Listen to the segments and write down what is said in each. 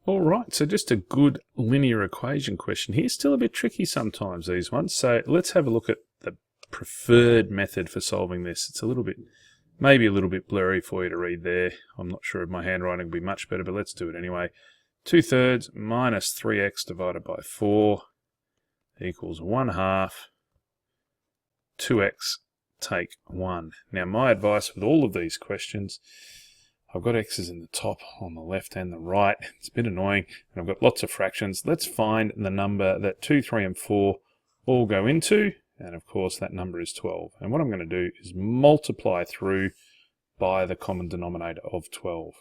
All right, so just a good linear equation question here. Still a bit tricky sometimes, these ones. So let's have a look at the preferred method for solving this. It's a little bit, maybe a little bit blurry for you to read there. I'm not sure if my handwriting will be much better, but let's do it anyway. 2/3 minus 3x divided by 4 equals 1/2 2x take 1. Now my advice with all of these questions, I've got x's in the top, on the left and the right. It's a bit annoying, and I've got lots of fractions. Let's find the number that 2, 3 and 4 all go into, and of course that number is 12. And what I'm going to do is multiply through by the common denominator of 12.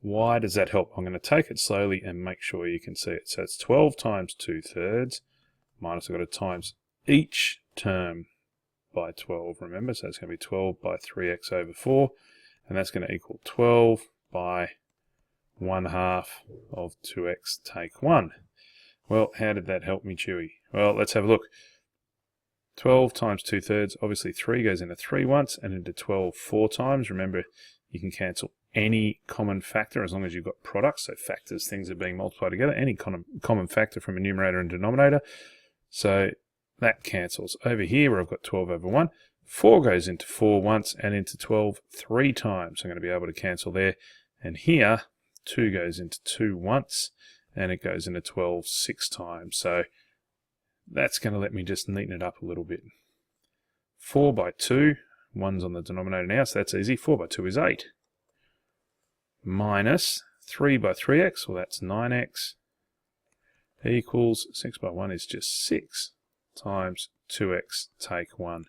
Why does that help? I'm going to take it slowly and make sure you can see it. So it's 12 times 2/3 minus, I've got to times each term by 12, remember? So it's going to be 12 by 3x over 4, and that's going to equal 12 by 1/2 of 2x take 1. Well, how did that help me, Chewy? Well, let's have a look. 12 times 2/3, obviously 3 goes into 3 once and into 12 4 times. Remember, you can cancel any common factor as long as you've got products, so factors, things are being multiplied together, any common factor from a numerator and denominator. So that cancels. Over here where I've got 12 over 1, 4 goes into 4 once and into 12 3 times. I'm going to be able to cancel there. And here, 2 goes into 2 once and it goes into 12 6 times. So that's going to let me just neaten it up a little bit. 4 by 2, 1's on the denominator now, so that's easy. 4 by 2 is 8. Minus 3 by 3x, well that's 9x, equals 6 by 1 is just 6 times 2x take 1.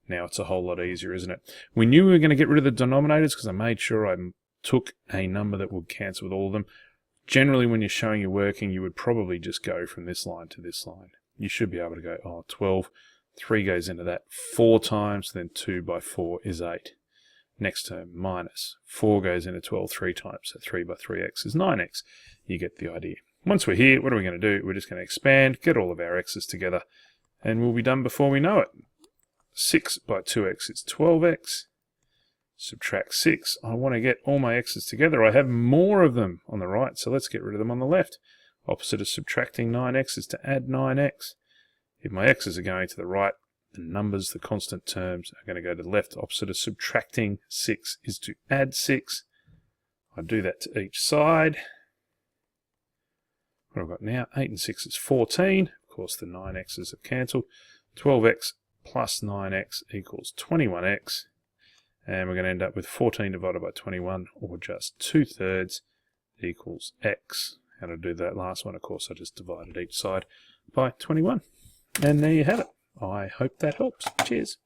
Now it's a whole lot easier, isn't it? We knew we were going to get rid of the denominators because I made sure I took a number that would cancel with all of them. Generally, when you're showing your working, you would probably just go from this line to this line. You should be able to go, oh, 12, 3 goes into that 4 times, then 2 by 4 is 8. Next term, minus 4 goes into 12 3 times, so 3 by 3x is 9x. You get the idea. Once we're here, what are we going to do? We're just going to expand, get all of our x's together, and we'll be done before we know it. 6 by 2x is 12x. Subtract 6. I want to get all my x's together. I have more of them on the right, so let's get rid of them on the left. Opposite of subtracting 9x is to add 9x. If my x's are going to the right, the numbers, the constant terms, are going to go to the left. Opposite of subtracting 6 is to add 6. I do that to each side. What I've got now, 8 and 6 is 14. Of course, the 9x's have cancelled. 12x plus 9x equals 21x. And we're going to end up with 14 divided by 21, or just 2/3 equals x. How to do that last one? Of course, I just divided each side by 21. And there you have it. I hope that helps. Cheers.